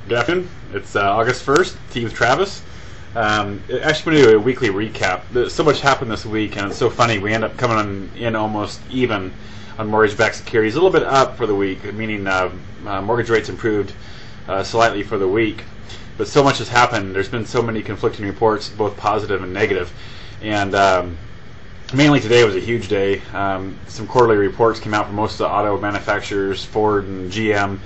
Good afternoon. It's August 1st. Team's Travis. Actually, going to do a weekly recap. So much happened this week, and it's so funny. We end up coming in almost even on mortgage-backed securities, a little bit up for the week, meaning mortgage rates improved slightly for the week. But so much has happened. There's been so many conflicting reports, both positive and negative. And mainly today was a huge day. Some quarterly reports came out from most of the auto manufacturers, Ford and GM.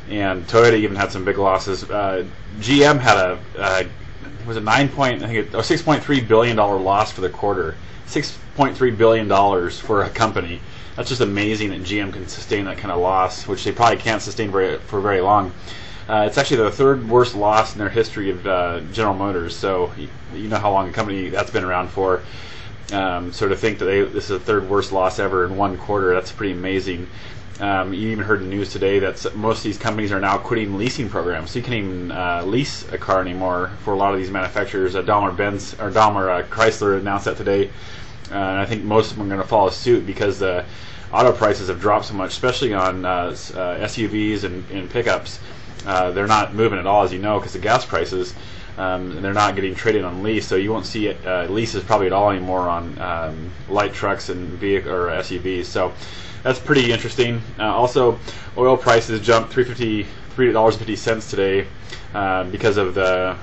And Toyota even had some big losses. GM had $6.3 billion loss for the quarter. $6.3 billion for a company. That's just amazing that GM can sustain that kind of loss, which they probably can't sustain for very long. It's actually the third worst loss in their history of General Motors. So you know how long a company that's been around for. So to think that this is the third worst loss ever in one quarter, that's pretty amazing. You even heard in the news today that most of these companies are now quitting leasing programs. So you can't even lease a car anymore for a lot of these manufacturers. Daimler Chrysler announced that today. And I think most of them are going to follow suit because the auto prices have dropped so much, especially on SUVs and pickups. They're not moving at all, as you know, because of gas prices. And they're not getting traded on lease, so you won't see leases probably at all anymore on light trucks and vehicle or SUVs. So that's pretty interesting. Also, oil prices jumped $3.50 today because of the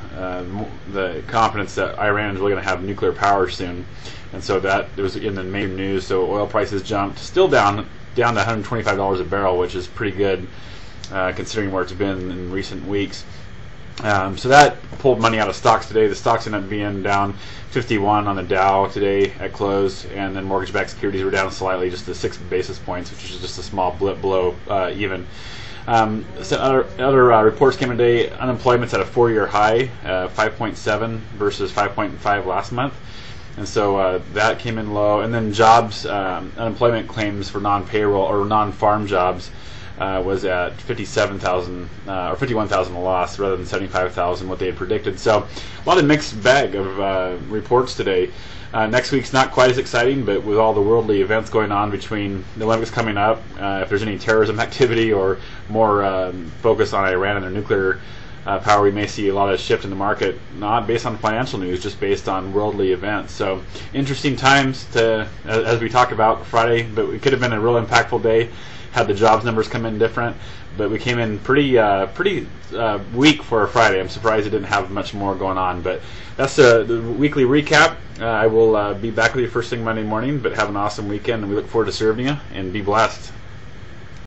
confidence that Iran is really going to have nuclear power soon, and so that was in the main news. So oil prices jumped, still down to $125 a barrel, which is pretty good considering where it's been in recent weeks. So that pulled money out of stocks today. The stocks ended up being down 51 on the Dow today at close, and then mortgage-backed securities were down slightly, just to 6 basis points, which is just a small blip below even. So other reports came in today. Unemployment's at a 4-year high, 5.7 versus 5.5 last month, and so that came in low. And then jobs, unemployment claims for non-payroll or non-farm jobs was at 57,000 or 51,000 a loss rather than 75,000 what they had predicted. So a lot of mixed bag of reports today. Next week's not quite as exciting, but with all the worldly events going on between the Olympics coming up, if there's any terrorism activity or more focus on Iran and their nuclear power, we may see a lot of shift in the market, not based on financial news, just based on worldly events. So interesting times as we talked about Friday, but it could have been a real impactful day had the jobs numbers come in different, but we came in pretty weak for a Friday. I'm surprised it didn't have much more going on, but that's the weekly recap. I will be back with you first thing Monday morning, but have an awesome weekend, and we look forward to serving you, and be blessed.